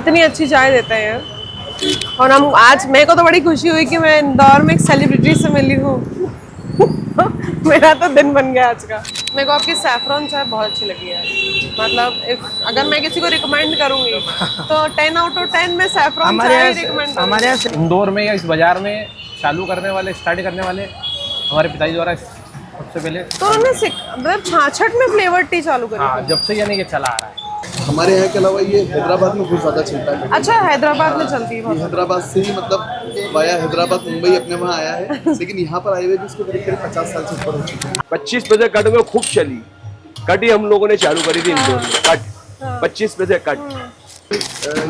इतनी अच्छी चाय देते हैं यार। और हम आज, मेरे को तो बड़ी खुशी हुई कि मैं इंदौर में एक सेलिब्रिटी से मिली हूँ। मेरा तो दिन बन गया आज का। मेरे को आपकी सैफरॉन चाय बहुत अच्छी लगी है। मतलब अगर मैं किसी को रिकमेंड करूंगी तो 10 आउट ऑफ 10 में सैफरॉन चाय रिकमेंड। हमारे यहाँ इंदौर में या इस बाजार में स्टार्ट करने वाले हमारे पिताजी द्वारा सबसे पहले। तो उन्होंने मतलब 66 में फ्लेवर टी चालू करी। हाँ, जब से यानी कि चला आ रहा है। हमारे यहाँ के अलावा ये हैदराबाद में बहुत ज़्यादा चलता है। अच्छा, हैदराबाद में चलती है। ये हैदराबाद से ही मतलब वाया हैदराबाद मुंबई अपने वहाँ आया है, लेकिन यहाँ पर आए हुए भी इसको करीब 50 साल से ऊपर हो चुके हैं। 25 पैसे कट में खूब चली। कट ही हम लोगों ने चालू करी थी इंदौर में। कट 25 पैसे कट।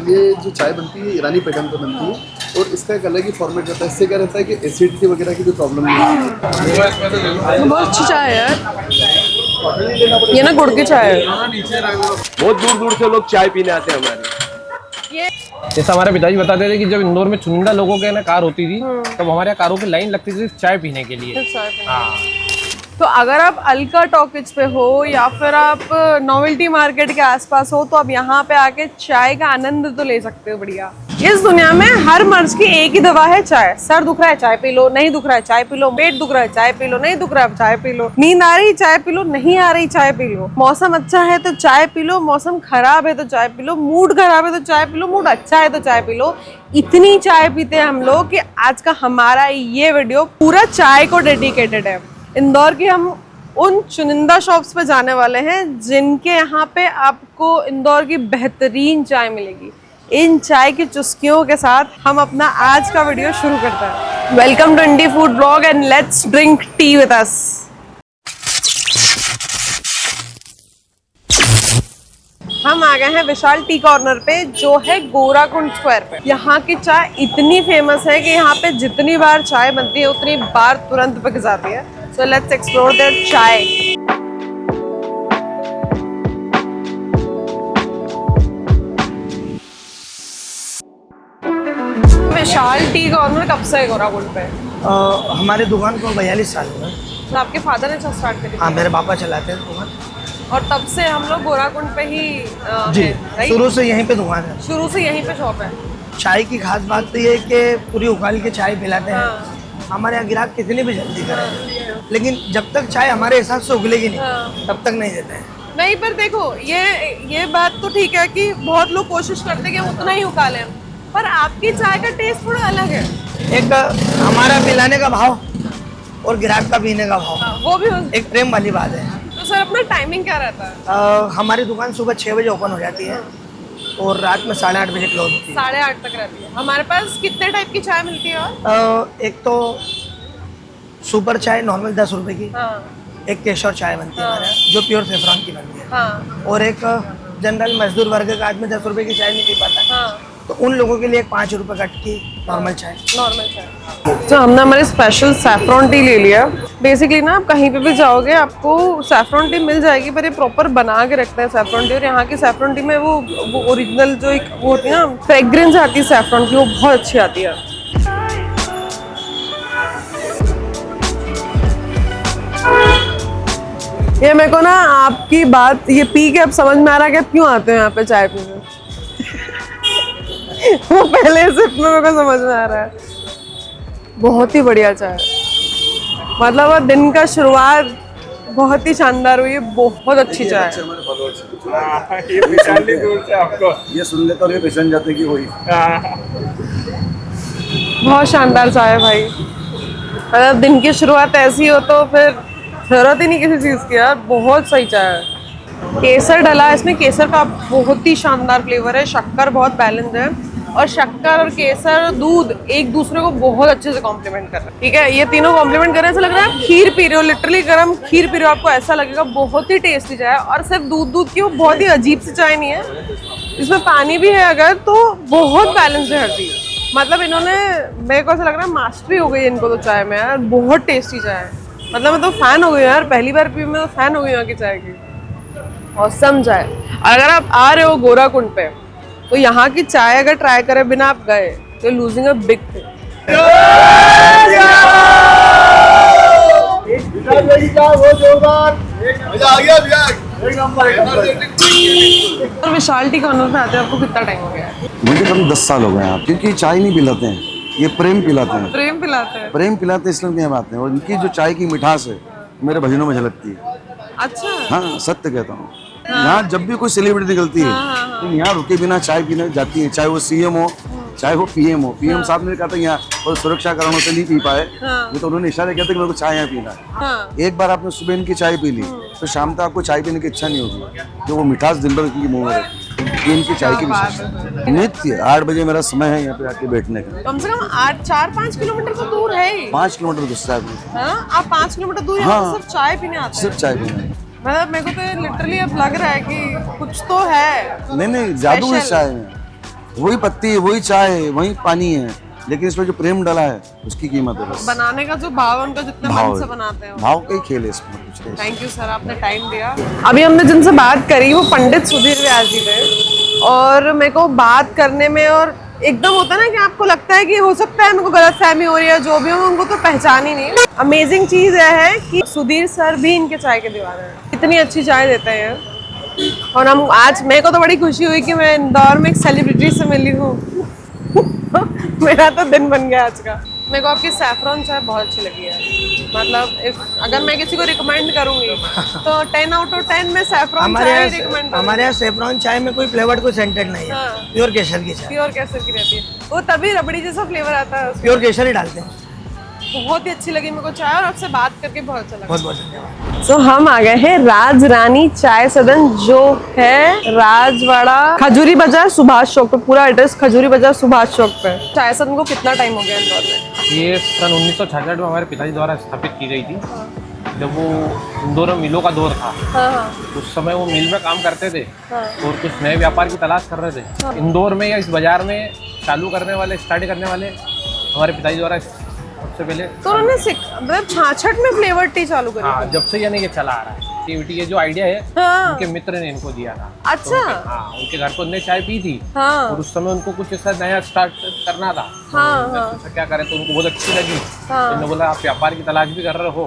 ये जो चाय बनती है ईरानी पैटर्न पर बनती है और इसका एक अलग ही फॉर्मेट रहता है। इससे क्या रहता है कि एसिड की वगैरह की कोई प्रॉब्लम नहीं होती है। बहुत अच्छी चाय है यार। ये ना गुड़ की चाय है। बहुत दूर दूर से लोग चाय पीने आते हैं हमारे। ये जैसा हमारे पिताजी बताते थे कि जब इंदौर में चुनिंदा लोगों के ना कार होती थी तब हमारे यहाँ कारों की लाइन लगती थी चाय पीने के लिए। हाँ, तो अगर आप अलका टॉकीज पे हो या फिर आप नोवेल्टी मार्केट के आसपास हो तो आप यहाँ पे आके चाय का आनंद तो ले सकते हो। बढ़िया। इस दुनिया में हर मर्ज की एक ही दवा है, चाय। सर दुख रहा है चाय पी लो, नहीं दुख रहा है चाय पी लो, पेट दुख रहा है चाय पी लो, नहीं दुख रहा है चाय पी लो, नींद आ रही चाय पी लो, नहीं आ रही चाय पी लो, मौसम अच्छा है तो चाय पी लो, मौसम खराब है तो चाय पी लो, मूड खराब है तो चाय पी लो, मूड अच्छा है तो चाय पी लो। इतनी चाय पीते हैं हम लोग कि आज का हमारा ये वीडियो पूरा चाय को डेडिकेटेड है। इंदौर की हम उन चुनिंदा शॉप्स पे जाने वाले हैं जिनके यहाँ पे आपको इंदौर की बेहतरीन चाय मिलेगी। इन चाय की चुस्कियों के साथ हम अपना आज का वीडियो शुरू करते हैं। Welcome to indie food blog and let's drink tea with us. हम आ गए हैं विशाल टी कॉर्नर पे जो है गोराकुंड स्क्वायर पे। यहाँ की चाय इतनी फेमस है कि यहाँ पे जितनी बार चाय बनती है उतनी बार तुरंत बिक जाती है। So let's explore their chai. Vishal T corner कब से है गोराकुंड पे? हमारे दुकान को 42 साल हुए। तो आपके फादर ने स्टार्ट करी? हाँ, मेरे पापा चलाते हैं दुकान। और तब से हम लोग गोराकुंड पे ही जी, शुरू से यहीं पे दुकान है। शुरू से यहीं पे शॉप है। चाय की खास बात तो ये है कि पूरी उबाल के चाय पिलाते हैं। हमारे यहाँ ग्राहक कितनी भी जल्दी करें, लेकिन जब तक चाय हमारे हिसाब से उगलेगी नहीं तब तक नहीं देते हैं। नहीं, पर देखो ये बात तो ठीक है कि बहुत लोग कोशिश करते हैं कि उतना ही उकालें, पर आपकी चाय का टेस्ट थोड़ा अलग है। एक हमारा पिलाने का भाव और ग्राहक का पीने का भाव, वो भी एक प्रेम वाली बात है। तो सर अपना टाइमिंग क्या रहता है? हमारी दुकान सुबह 6 बजे ओपन हो जाती है और रात में 8:30 बजे क्लोज होती है। 8:30 तक रहती है। हमारे पास कितने टाइप की चाय मिलती है? और एक तो सुपर चाय नॉर्मल 10 रुपए की। हाँ। एक केशर चाय बनती है हमारे यहाँ, जो प्योर सेफ्रॉन की बनती है। हाँ। और एक जनरल मजदूर वर्ग का आदमी 10 रुपए की चाय नहीं पी पाता। हाँ। तो उन लोगों के लिए एक 5 रुपए कट की नॉर्मल चाय। तो हमने हमारे स्पेशल सैफरॉन टी ले लिया। बेसिकली ना आप कहीं पे भी जाओगे आपको सैफरॉन टी मिल जाएगी, पर ये प्रॉपर बना के रखते हैं सैफरॉन टी। और यहाँ की सैफरॉन टी में वो ओरिजिनल जो एक वो होती है ना फ्रेग्रेंस आती है सैफरॉन की, वो बहुत अच्छी आती है। ये मेरे को ना आपकी बात ये पी के अब समझ में आ रहा है कि क्यों आते हैं यहाँ पे चाय पीने। वो पहले से मेरे को समझ में आ रहा है। बहुत ही बढ़िया चाय, मतलब वो दिन का शुरुआत बहुत ही शानदार हुई है। बहुत अच्छी चाय है। ये पहचान ली दूर से आपको, ये सुन लेते और ये पहचान जाते कि वही। बहुत शानदार चाय है भाई। अगर दिन की शुरुआत ऐसी हो तो फिर जरूरत ही नहीं किसी चीज़ की यार। बहुत सही चाय है। केसर डला है इसमें, केसर का बहुत ही शानदार फ्लेवर है। शक्कर बहुत बैलेंस है और शक्कर और केसर दूध एक दूसरे को बहुत अच्छे से कॉम्प्लीमेंट कर रहे हैं। ठीक है, ये तीनों कॉम्प्लीमेंट कर रहे हैं। ऐसा लग रहा है आप खीर पी रहे हो, लिटरली गर्म खीर पी रहे हो, आपको ऐसा लगेगा। बहुत ही टेस्टी चाय है और सिर्फ दूध की वो बहुत ही अजीब सी चाय नहीं है। इसमें पानी भी है अगर तो बहुत बैलेंस है हर चीज़। मतलब इन्होंने, मेरे को ऐसा लग रहा है मास्टरी हो गई इनको तो चाय में यार। बहुत टेस्टी चाय है। मतलब मैं तो फैन हो गई यार, पहली बार पी मैं तो फैन हो गई यहाँ की चाय की। औसम चाय। अगर आप आ रहे हो गोराकुंड पे तो यहाँ की चाय अगर ट्राई करे बिना आप गए तो लूजिंग अ बिग थिंग। मजा आ गया भैया। और विशाल टी कॉर्नर पे आते हैं आपको कितना टाइम हो गया है? मुझे करीब 10 साल हो गए हैं, क्योंकि चाय नहीं पिलाते हैं, ये प्रेम पिलाते हैं। प्रेम पिलाते हैं। प्रेम पिलाते इसलिए यहाँ आते हैं, और इनकी जो चाय की मिठास है मेरे भजनों में झलकती है। अच्छा। हाँ, सत्य कहता हूँ। यहाँ जब भी कोई सेलिब्रिटी निकलती है तो यहाँ रुके बिना चाय पीने जाती है, चाहे वो सीएम हो चाहे वो पीएम हो। पीएम साहब ने कहा था यहाँ, और सुरक्षा कारणों से नहीं पी पाए, ये तो उन्होंने इशारा किया था कि मेरे को चाय यहाँ पीना है। एक बार आपने सुबह इनकी चाय पी ली तो शाम तक आपको चाय पीने की इच्छा नहीं होगी, जो वो मिठास दिन भर की मुँह में रहती है। इनकी चाय की विशेषता नित्य 8 बजे मेरा समय है यहाँ पे आके बैठने का। कम से कम 4-5 किलोमीटर तो दूर है ही। 5 किलोमीटर दूसरा है। हाँ, आप 5 किलोमीटर दूर यहाँ पे सिर्फ चाय पीने आते हैं। सिर्फ चाय पीना है। मतलब मेरे को तो लिटरली अब लग रहा है कि कुछ तो है। नहीं, जादू है चाय में। वही पत्ती है, वही चाय है, वही पानी है, लेकिन इसमें जो प्रेम डाला है उसकी कीमत है बस। बनाने का जो भाव है उनका, जितने मन से बनाते हैं। भाव का ही खेल है इसमें, कुछ नहीं। थैंक यू सर, आपने टाइम दिया। अभी हमने जिनसे बात करी वो पंडित सुधीर व्यास जी थे, और मेरे को बात करने में और एकदम होता है ना कि आपको लगता है कि हो सकता है मेरे को गलतफहमी हो रही है, जो भी हो उनको तो पहचान ही नहीं। अमेजिंग चीज यह है कि सुधीर सर भी इनके चाय के दीवाने हैं, इतनी अच्छी चाय देते हैं। और हम आज, मेरे को तो बड़ी खुशी हुई कि मैं इंदौर में एक सेलिब्रिटी से मिली हूँ। मेरा तो दिन बन गया आज का। मेरे को आपकी सैफरॉन चाय बहुत अच्छी लगी है। मतलब अगर मैं किसी को रिकमेंड करूंगी तो 10 आउट ऑफ 10 में सैफरॉन चाय रिकमेंड। हमारे यहाँ सैफरॉन चाय में कोई फ्लेवर्ड, कोई सेंटेड नहीं है। प्योर केसर की चाय। प्योर केसर की रहती है, वो तभी रबड़ी जैसा फ्लेवर आता है। प्योर केसर ही डालते हैं। बहुत ही अच्छी लगी मेरे को चाय, और आपसे बात करके बहुत अच्छा लगा। बहुत बहुत धन्यवाद। तो हम आ गए हैं राज रानी चाय सदन, जो है राजवाड़ा खजूरी बाजार सुभाष चौक पे। पूरा एड्रेस खजूरी बाजार सुभाष चौक पे। चाय सदन को कितना टाइम हो गया इंदौर में? ये सन 1966 में हमारे पिताजी द्वारा स्थापित की गई थी, जब वो इंदौर में मिलों का दौर था। हाँ। उस समय वो मिल में काम करते थे और कुछ नए व्यापार की तलाश कर रहे थे। इंदौर में या इस बाजार में चालू करने वाले, स्टार्ट करने वाले हमारे पिताजी द्वारा सबसे पहले। तो उन्होंने मतलब 66 में फ्लेवर टी चालू करी? हाँ, जब से यानी ये चला आ रहा है। ये जो आइडिया है उनके मित्र ने इनको दिया था। अच्छा। हाँ, उनके घर पर उन्होंने चाय पी थी। हाँ। और उस समय उनको कुछ ऐसा नया स्टार्ट करना था। तो क्या करें, तो उनको बहुत अच्छी लगी। उन्होंने बोला आप व्यापार की तलाश भी कर रहे हो,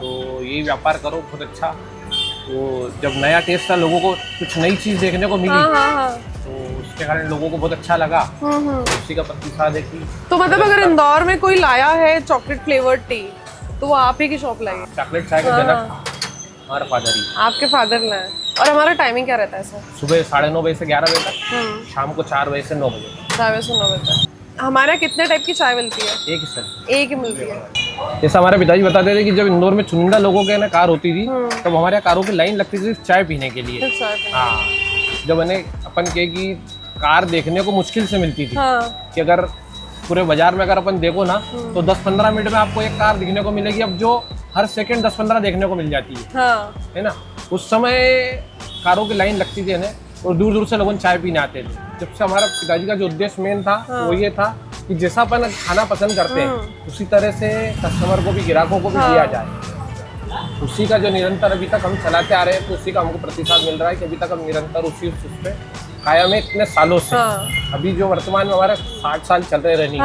तो ये व्यापार करो, बहुत अच्छा। तो जब नया टेस्ट था, लोगों को कुछ नई चीज देखने को मिली, तो उसके कारण लोगों को बहुत अच्छा लगा। उसी का प्रतिसाद है कि तो मतलब अगर इंदौर में कोई लाया है चॉकलेट फ्लेवर्ड टी तो वो आप ही की शॉप लाइए। चॉकलेट चाय का जनक हमारा फादर ही। आपके फादर ने। और हमारा टाइमिंग क्या रहता है सर? सुबह 9:30 बजे से 11 बजे तक, शाम को 4 बजे से 9 बजे तक। 4 बजे से 9 बजे तक। हमारे यहाँ कितने टाइप की चाय मिलती है? एक ही सर, एक ही मिलती है। जैसा हमारे पिताजी बताते थे कि जब इंदौर में चुनिंदा लोगों के ना कार होती थी, तब हमारे यहाँ कारों की लाइन लगती थी चाय पीने के लिए। हाँ, जब अपन कहे कि कार देखने को मुश्किल से मिलती थी, कि अगर पूरे बाजार में अगर अपन देखो ना तो 10-15 मिनट में आपको एक कार दिखने को मिलेगी, अब जो हर सेकंड 10-15 देखने को मिल जाती है ना। उस समय कारों की लाइन लगती थी ना, और दूर दूर से लोग चाय पीने आते थे। जब से हमारा पिताजी का जो उद्देश्य मेन था वो ये था कि जैसा अपन खाना पसंद करते हैं उसी तरह से कस्टमर को भी, ग्राहकों को भी दिया जाए। उसी का जो निरंतर अभी तक हम चलाते आ रहे हैं, तो उसी का हमको प्रतिसाद मिल रहा है कि अभी तक हम निरंतर उसी उस पे कायम है इतने सालों से। अभी जो वर्तमान में हमारे 60 साल चल रहे रनिंग,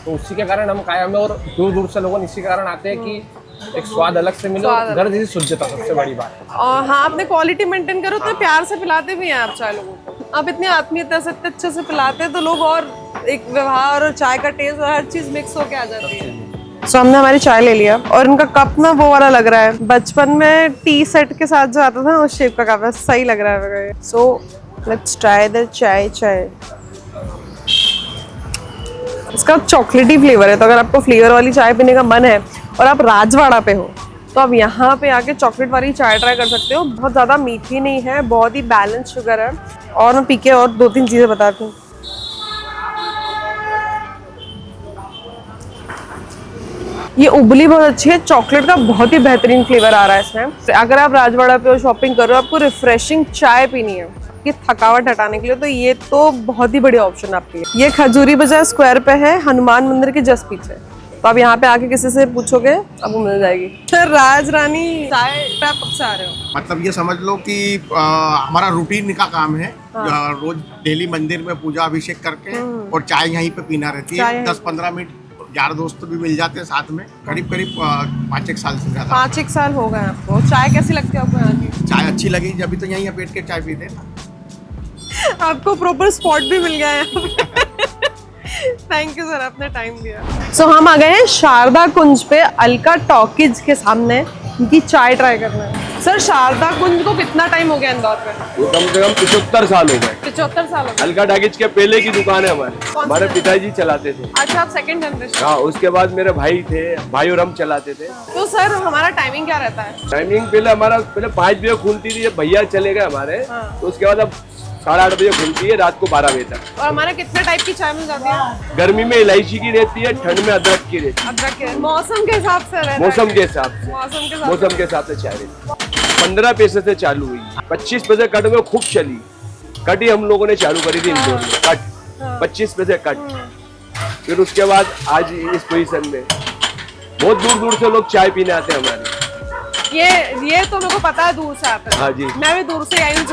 तो उसी के कारण हम कायम है, और दूर दूर से लोग इसी के कारण आते हैं कि एक स्वाद अलग से मिले, घर जैसी शुद्धता सबसे बड़ी बात है। और हाँ, आपने क्वालिटी मेंटेन करो तो प्यार से पिलाते भी हैं आप चाय लोगों को। आप इतनी आत्मीयता से इतने अच्छे से पिलाते हैं तो लोग, और एक व्यवहार और चाय का टेस्ट और हर चीज मिक्स होके आ जाती है। सो हमने हमारी चाय ले लिया, और इनका कप ना वो वाला लग रहा है, बचपन में टी सेट के साथ जो आता था उस शेप का कप है, सही लग रहा है। सो लेट्स ट्राई द चाय। इसका चॉकलेटी फ्लेवर है, तो अगर आपको फ्लेवर वाली चाय पीने का मन है और आप राजवाड़ा पे हो तो आप यहाँ पे आके चॉकलेट वाली चाय ट्राई कर सकते हो। बहुत ज़्यादा मीठी नहीं है, बहुत ही बैलेंस शुगर है। और मैं पी के और 2-3 चीज़ें बताती हूँ। ये उबली बहुत अच्छी है, चॉकलेट का बहुत ही बेहतरीन फ्लेवर आ रहा है इसमें। अगर आप राजवाड़ा पे शॉपिंग कर रहे हो, आपको रिफ्रेशिंग चाय पीनी है कि थकावट हटाने के लिए, तो ये तो बहुत ही बढ़िया ऑप्शन आपके लिए। ये खजूरी बाजार स्क्वायर पे है, हनुमान मंदिर के जस्ट पीछे। तो आप यहाँ पे आके किसी से पूछोगे आपको मिल जाएगी। सर राज रानी चाय पे आप कब से आ रहे हो? मतलब ये समझ लो कि हमारा रूटीन का काम है। रोज डेली मंदिर में पूजा अभिषेक करके और चाय यहीं पे पीना रहती है। 10-15 मिनट यार दोस्त भी मिल जाते हैं साथ में। करीब 5-1 साल से ज्यादा। 5-1 साल हो गए आपको। चाय कैसी लगती है आपको यहाँ की? चाय अच्छी लगी जब तो यहीं बैठ के चाय पीते ना। आपको प्रॉपर स्पॉट भी मिल गया है। थैंक यू सर, आपने टाइम दिया। सो हम आ गए हैं शारदा कुंज पे अलका टॉकीज के सामने, इनकी चाय ट्राई करना है। सर शारदा कुंज को कितना टाइम हो गया इंदौर में? वो कम से कम 75 साल हो गए। 75 साल हो गए। अलका टाकीज के पहले की दुकान है हमारे पिताजी चलाते थे। अच्छा, आप सेकंड जनरेशन? हाँ, उसके बाद मेरे भाई थे, भाई और हम चलाते थे। तो सर हमारा टाइमिंग क्या रहता है? टाइमिंग पहले 5 बजे खुलती थी, जब भैया चले गए हमारे तो उसके बाद अब 8:30 बजे खुलती है, रात को 12 बजे तक। और हमारे कितने टाइप की चाय मिल जाती है? गर्मी में इलायची की रहती है, ठंड में अदरक की रहती है। अदरक के मौसम के हिसाब से रहता है। मौसम के हिसाब से चाय रहती है। 15 पैसे से चालू हुई, 25 पैसे कट में खूब चली। कट ही हम लोगों ने चालू करी थी इंदौर में, कट 25 पैसे कट। फिर उसके बाद आज इस पोजीशन में बहुत दूर दूर से लोग चाय पीने आते हैं हमारे। ये तो मेरे को पता है, दूर से आते हैं। हाँ जी, मैं भी दूर से आई हूँ।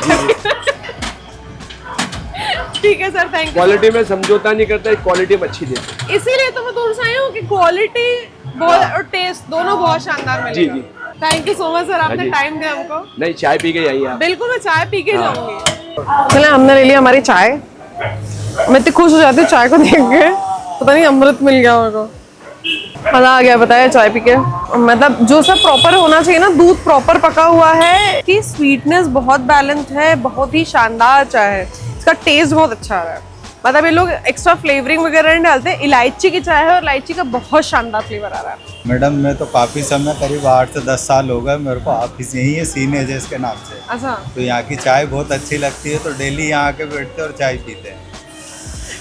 ठीक है सर, थैंक यू। क्वालिटी में समझौता नहीं करता, क्वालिटी में अच्छी देते हैं। इसीलिए तो मैं दूर से आई हूँ कि क्वालिटी और टेस्ट दोनों बहुत शानदार मिलेगा। जी। Thank you so much sir, आपने टाइम दिया हमको। नहीं, चाय पी के आई आप। बिल्कुल, मैं चाय पी के जाऊंगी। चले, हमने ले लिया हमारी चाय। मैं इतनी खुश हो जाती हूँ चाय को देख के, पता नहीं अमृत मिल गया मेरे को। मजा आ गया बताया चाय पी के। मतलब जो सब प्रॉपर होना चाहिए ना, दूध प्रॉपर पका हुआ है, कि स्वीटनेस बहुत बैलेंस है, बहुत ही शानदार चाय है। इसका टेस्ट बहुत अच्छा आ रहा है। मतलब ये लोग एक्स्ट्रा फ्लेवरिंग वगैरह नहीं डालते। इलायची की चाय है और इलायची का बहुत शानदार फ्लेवर आ रहा है। मैडम मैं तो काफ़ी समय, करीब 8 से 10 साल हो गए मेरे को। ऑफिस यही है, सीन एजेस के नाम से। अच्छा, तो यहाँ की चाय बहुत अच्छी लगती है, तो डेली यहाँ आके बैठते और चाय पीते हैं।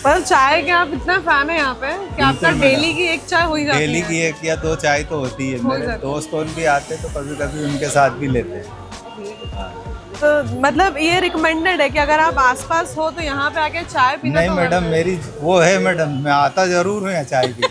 मतलब चाय के आप इतना फैन है यहाँ पे कि आपका डेली की एक चाय हो ही जाती है? डेली की 1 या 2 चाय तो होती है। मेरे दोस्त और भी आते तो कभी कभी उनके साथ भी लेते हैं। तो मतलब ये रिकमेंडेड है कि अगर आप आसपास हो तो यहाँ पे आके चाय पीना? नहीं मैडम, मेरी वो है मैडम, मैं आता जरूर हूँ यहाँ चाय पी।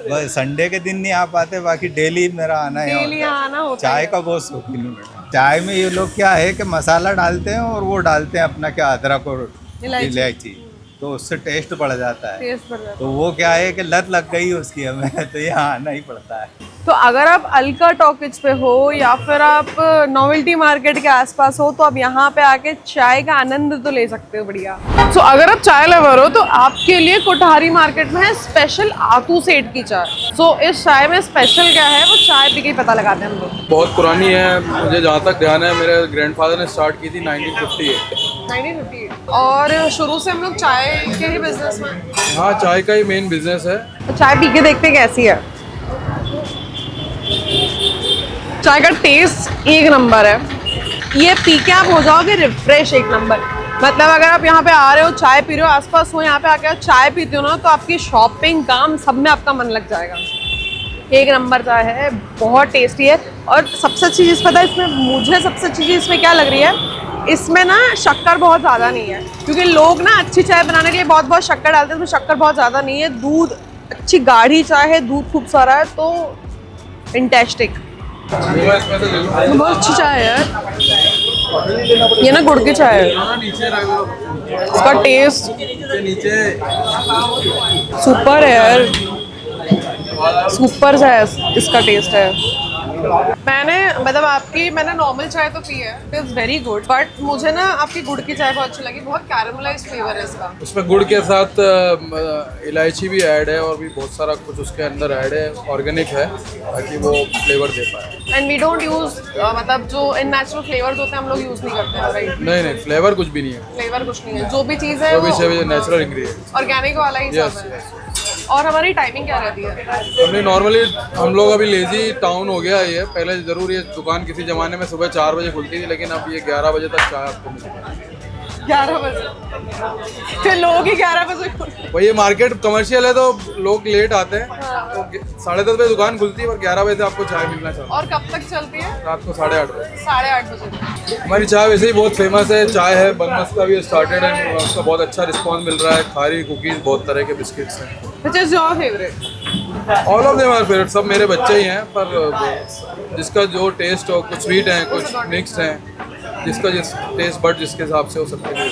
बस संडे के दिन नहीं आ पाते, बाकी डेली मेरा आना है। डेली आना होता चाय है। का बहुत शौकीन हूँ मैडम। चाय में ये लोग क्या है कि मसाला डालते हैं और वो डालते हैं अपना क्या अदरक और इलायची, तो उससे टेस्ट बढ़ जाता है। टेस्ट बढ़ जाता है। तो वो क्या है कि लत लग गई उसकी हमें, तो यहाँ आना ही पड़ता है। तो अगर आप अलका टॉकीज पे हो या फिर आप नोवेल्टी मार्केट के आसपास हो तो आप यहाँ पे आके चाय का आनंद तो ले सकते हो। बढ़िया। तो अगर आप चाय लवर हो तो आपके लिए कोठारी मार्केट में है स्पेशल आतू सेठ की चाय। तो इस चाय में स्पेशल क्या है वो चाय पी के ही पता लगाते हैं हम लोग। बहुत पुरानी है, मुझे जहाँ तक ध्यान है मेरे ग्रैंडफादर ने स्टार्ट की थी 1958। और शुरू से हम लोग चाय के ही बिजनेस में? हाँ, चाय का ही मेन बिजनेस है। तो चाय पी के देखते कैसी है। चाय का टेस्ट एक नंबर है। ये पी के आप हो जाओगे रिफ्रेश एक नंबर। मतलब अगर आप यहाँ पे आ रहे हो, चाय पी रहे हो, आसपास हो, यहाँ पे आके चाय पीते हो ना, तो आपकी शॉपिंग, काम सब में आपका मन लग जाएगा। एक नंबर चाय है, बहुत टेस्टी है। और सबसे अच्छी चीज़ पता है इसमें, मुझे सबसे अच्छी चीज़ इसमें क्या लग रही है, इसमें ना शक्कर बहुत ज़्यादा नहीं है। क्योंकि लोग ना अच्छी चाय बनाने के लिए बहुत बहुत शक्कर डालते हैं, इसमें शक्कर बहुत ज़्यादा नहीं है। दूध, अच्छी गाढ़ी चाय है, दूध खूब सारा है, तो फैंटास्टिक। बहुत अच्छी चाय है ये ना, गुड़ की चाय है। इसका टेस्ट सुपर है यार, सुपर चाय इसका टेस्ट है। मैंने नॉर्मल चाय तो पी है, it is very good, but मुझे ना आपकी गुड़ की चाय बहुत अच्छी लगी। बहुत कैरामलाइज्ड फ्लेवर है इसका। उसमें गुड़ के साथ इलायची भी ऐड है और भी बहुत सारा कुछ उसके अंदर ऐड है, ऑर्गेनिक है, ताकि वो फ्लेवर दे पाए। एंड वी डोंट यूज, मतलब जो नेचुरल फ्लेवर्स होते हैं हम लोग यूज नहीं करते हैं, राइट? नहीं, फ्लेवर कुछ भी नहीं है। फ्लेवर कुछ नहीं है, जो भी चीज़ है वो भी नेचुरल इंग्रेडिएंट्स, ऑर्गेनिक वाला ही सब है। और हमारी टाइमिंग क्या रहती है? हमने नॉर्मली, हम लोग अभी लेजी टाउन हो गया ये। पहले जरूर ये दुकान किसी ज़माने में सुबह 4 बजे खुलती थी, लेकिन अब ये 11 बजे तक चाय आपको मिलेगी। 11 बजे? फिर लोग ही 11 बजे खुलते हैं। भाई ये मार्केट कमर्शियल है तो लोग लेट आते हैं, तो 10:30 बजे दुकान खुलती है और 11 बजे से आपको चाय मिलना चाहिए। और कब तक चलती है? रात को 8:30 बजे। 8:30 बजे। हमारी चाय वैसे ही बहुत फेमस है। चाय है, बनमस का भी स्टार्टेड है, उसका बहुत अच्छा रिस्पॉन्स मिल रहा है। खारी, कुकीज़, बहुत तरह के बिस्किट्स हैं। Which is your favorite? All of them are favourite. सब मेरे बच्चे ही हैं, पर जिसका जो टेस्ट हो, कुछ स्वीट हैं, कुछ मिक्स्ड हैं, जिसका जिस टेस्ट बट जिसके हिसाब से हो सकते हैं।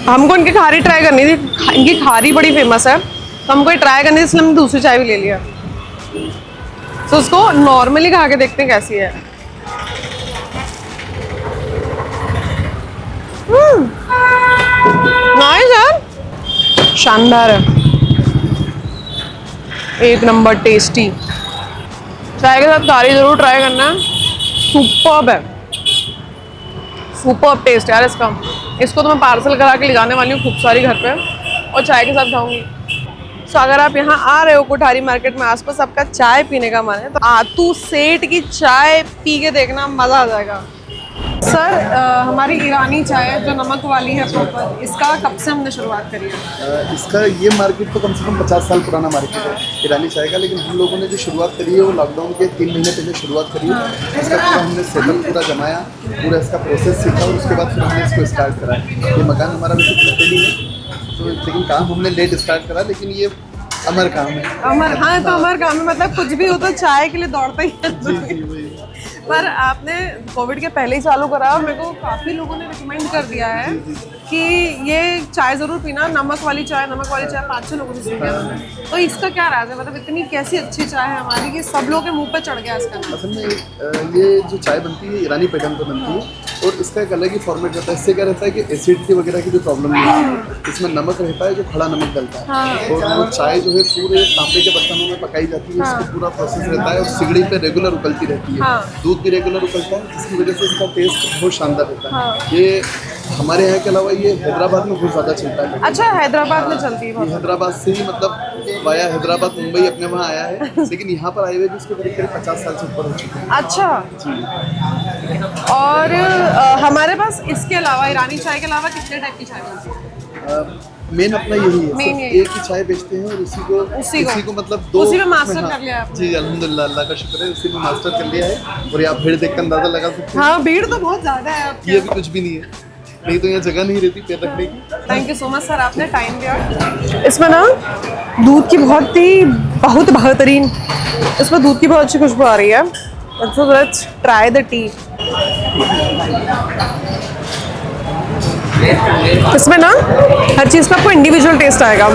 हमको इनकी खारी ट्राई करनी थी, इनकी खारी बड़ी फेमस है, तो हमको ट्राई करनी थी, इसलिए हमने दूसरी चाय भी ले लिया। तो उसको नॉर्मली खा के देखते हैं कैसी है। नाइस यार, शानदार है, एक नंबर टेस्टी। चाय के साथ कारी जरूर ट्राई करना है, सुपर्ब है, सुपर्ब टेस्ट यार इसका। इसको तो मैं पार्सल करा के ले जाने वाली हूँ खूब सारी घर पे और चाय के साथ खाऊंगी। तो अगर आप यहाँ आ रहे हो कोठारी मार्केट में आसपास, आपका चाय पीने का मन है तो आतू सेठ की चाय पी के देखना, मज़ा आ जाएगा। सर हमारी ईरानी चाय जो नमक वाली है प्रॉपर, इसका कब से हमने शुरुआत करी है? इसका ये मार्केट तो कम से कम 50 साल पुराना मार्केट है ईरानी चाय का, लेकिन हम लोगों ने जो शुरुआत करी है वो लॉकडाउन के 3 महीने पहले शुरुआत करी है। इसका पूरा हमने सेटअप पूरा जमाया, पूरा इसका प्रोसेस सीखा और उसके बाद फिर हमने इसको स्टार्ट करा। ये मकान हमारा वैसे नहीं है तो, लेकिन काम हमने लेट स्टार्ट करा, लेकिन ये अमर काम है। अमर, हाँ तो अमर काम है, मतलब कुछ भी हो तो चाय के लिए दौड़ता ही है। पर आपने कोविड के पहले ही चालू करा और मेरे को काफ़ी लोगों ने रिकमेंड कर दिया है कि ये चाय ज़रूर पीना, नमक वाली चाय 5-6 लोगों ने सुना है। तो इसका क्या राज है, मतलब इतनी कैसी अच्छी चाय है हमारी कि सब लोगों के मुंह पे चढ़ गया इसका नाम? असल में ये जो चाय बनती है ईरानी पैटर्न पर बनती है और इसका एक अलग ही फॉर्मेट रहता है। इससे क्या रहता है कि एसिडिटी वगैरह की जो प्रॉब्लम नहीं है, इसमें नमक रहता है जो खड़ा नमक डलता है। हाँ। और वो चाय जो है पूरे तांबे के बर्तनों में पकाई जाती है। हाँ। इसका पूरा प्रोसेस रहता है और सिगड़ी पे रेगुलर उकलती रहती है। हाँ। दूध भी रेगुलर उकलता है, जिसकी वजह से इसका टेस्ट बहुत शानदार रहता है। हाँ। ये हमारे यहाँ के अलावा ये हैदराबाद में बहुत ज़्यादा चलता है। अच्छा, हैदराबाद में चलती है? हैदराबाद से ही मतलब वाया हैदराबाद मुंबई अपने वहाँ आया है, लेकिन यहाँ पर आए हुए भी इसको करीब 50 साल से ऊपर हो चुके हैं। अच्छा जी। और हमारे पास इसके अलावा, ईरानी चाय के अलावा कितने टाइप की चाय बनती है? मेन अपना यही है, मेन एक ही चाय बेचते हैं और उसी को मतलब दो उसी में मास्टर कर लिया आपने? जी अल्हम्दुलिल्लाह, अल्लाह का शुक्र है, उसी में मास्टर कर लिया है। और आप भीड़ देखकर अंदाजा लगा सकते हैं। हाँ, भीड़ तो बहुत ज़्यादा है आपके। ये भी कुछ भी नहीं है, नहीं तो यहाँ जगह नहीं रहती पैर रखने की। Thank you so much sir, आपने टाइम दिया। इसमें ना दूध की बहुत बेहतरीन, इसमें दूध की बहुत अच्छी खुशबू आ रही है। So let's try the T. इसमें ना हर चीज़ का आपको इंडिविजुअल टेस्ट आएगा।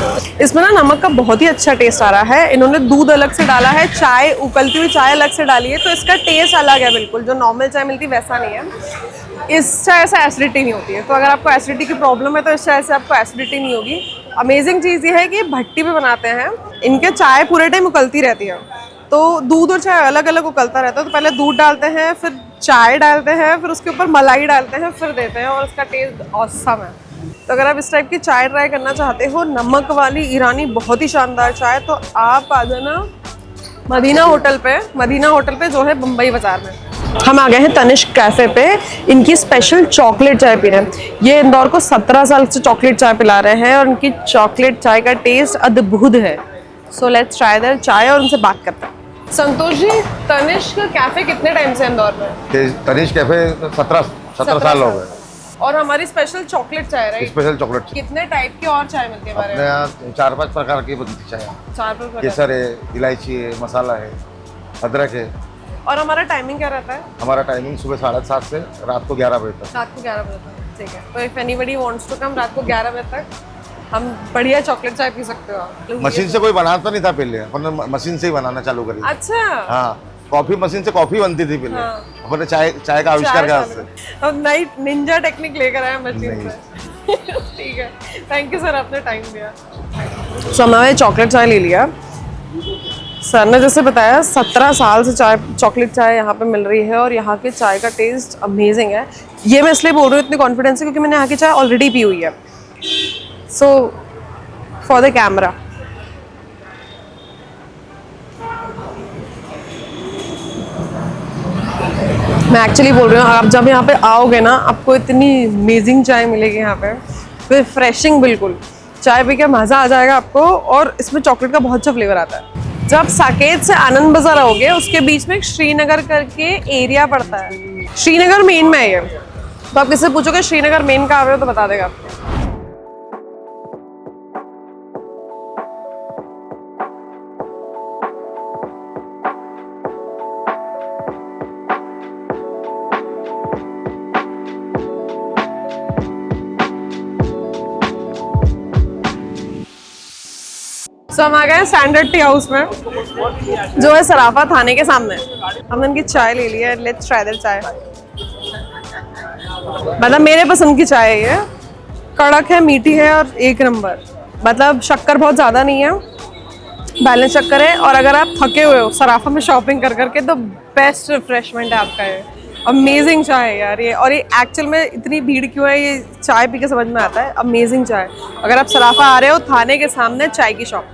इसमें ना नमक का बहुत ही अच्छा टेस्ट आ रहा है। इन्होंने दूध अलग से डाला है, चाय उबलती हुई चाय अलग से डाली है, तो इसका टेस्ट अलग है बिल्कुल। जो नॉर्मल चाय मिलती है वैसा नहीं है। इस चाय से एसिडिटी नहीं होती है, तो अगर आपको एसिडिटी की प्रॉब्लम है तो इस चाय से आपको एसिडिटी नहीं होगी। अमेजिंग चीज़ ये है कि भट्टी पे बनाते हैं, इनके चाय पूरे टाइम उकलती रहती है, तो दूध और चाय अलग अलग उकलता रहता है। तो पहले दूध डालते हैं, फिर चाय डालते हैं, फिर उसके ऊपर मलाई डालते हैं, फिर देते हैं, और उसका टेस्ट ऑसम है। तो अगर आप इस टाइप की चाय ट्राई करना चाहते हो, नमक वाली ईरानी बहुत ही शानदार चाय, तो आप आ जाना मदीना होटल पे जो है बम्बई बाजार में। हम आ गए हैं तनिष्क कैफ़े पे, इनकी स्पेशल चॉकलेट चाय पी रहे हैं। ये इंदौर को 17 साल से चॉकलेट चाय पिला रहे हैं और उनकी चॉकलेट चाय का टेस्ट अद्भुत है। सो लेट्स ट्राई देयर चाय और उनसे बात करते हैं। संतोष जी, तनिष्क कैफ़े कितने टाइम से इंदौर में? तनिष्क कैफ़े 17 साल हो गए। और हमारी स्पेशल चॉकलेट चाय, राइट? Special chocolate. कितने टाइप की और चाय मिलती है हमारे यहाँ? 4-5 प्रकार की बनती चाय। 4 प्रकार। केसर है, इलायची है, मसाला है, अदरक है। और हमारा टाइमिंग क्या रहता है? हमारा टाइमिंग सुबह 7:30 से रात को 11 बजे तक। रात को 11 बजे तक, ठीक है। तो if anybody wants to come, रात को 11 बजे तक हम बढ़िया चॉकलेट चाय पी सकते हो। मशीन से कोई बनाता नहीं था पहले, अपन मशीन से ही बनाना चालू करी। अच्छा। हाँ, कॉफी मशीन से कॉफी बनती थी पहले। हाँ। अपने चाय का आविष्कार कहाँ से? अब नई निंजा टेक्निक लेकर आए मशीन से। ठीक है, थैंक यू सर, आपने टाइम दिया। सो हमने चॉकलेट चाय ले लिया। सर ने जैसे बताया 17 साल से चॉकलेट चाय यहाँ पे मिल रही है और यहाँ के चाय का टेस्ट अमेजिंग है। ये मैं इसलिए बोल रही हूँ इतनी कॉन्फिडेंस से क्योंकि मैंने यहाँ की चाय ऑलरेडी पी हुई है। सो फॉर द कैमरा, मैं एक्चुअली बोल रही हूँ, आप जब यहाँ पे आओगे ना, आपको इतनी अमेजिंग चाय मिलेगी यहाँ पे, रिफ्रेशिंग बिल्कुल। चाय पी के मज़ा आ जाएगा आपको। और इसमें चॉकलेट का बहुत अच्छा फ्लेवर आता है। जब आप साकेत से आनंद बाजार आओगे, उसके बीच में एक श्रीनगर करके एरिया पड़ता है, श्रीनगर मेन में है ये। तो आप किससे पूछोगे श्रीनगर मेन कहाँ हो तो बता देगा आपको। तो हम आ गए स्टैंडर्ड टी हाउस में, जो है सराफा थाने के सामने। हमने इनकी चाय ले ली है, लेट्स ट्राई देयर चाय। मतलब मेरे पसंद की चाय है ये, कड़क है, मीठी है और एक नंबर। मतलब शक्कर बहुत ज़्यादा नहीं है, बैलेंस शक्कर है। और अगर आप थके हुए हो सराफा में शॉपिंग कर करके तो बेस्ट रिफ्रेशमेंट है आपका ये। अमेजिंग चाय है यार ये। और ये एक्चुअल में इतनी भीड़ क्यों है, ये चाय पी के समझ में आता है। अमेजिंग चाय। अगर आप सराफा आ रहे हो, थाने के सामने चाय की shop.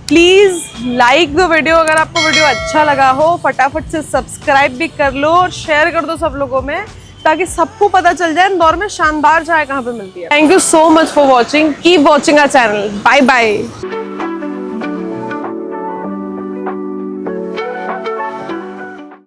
Please like the video. अगर आपको वीडियो अच्छा लगा हो फटाफट से सब्सक्राइब भी कर लो और शेयर कर दो सब लोगों में, ताकि सबको पता चल जाए इंदौर में शानदार चाय कहाँ पे मिलती है। Thank you so much for watching. Keep watching our channel. Bye bye.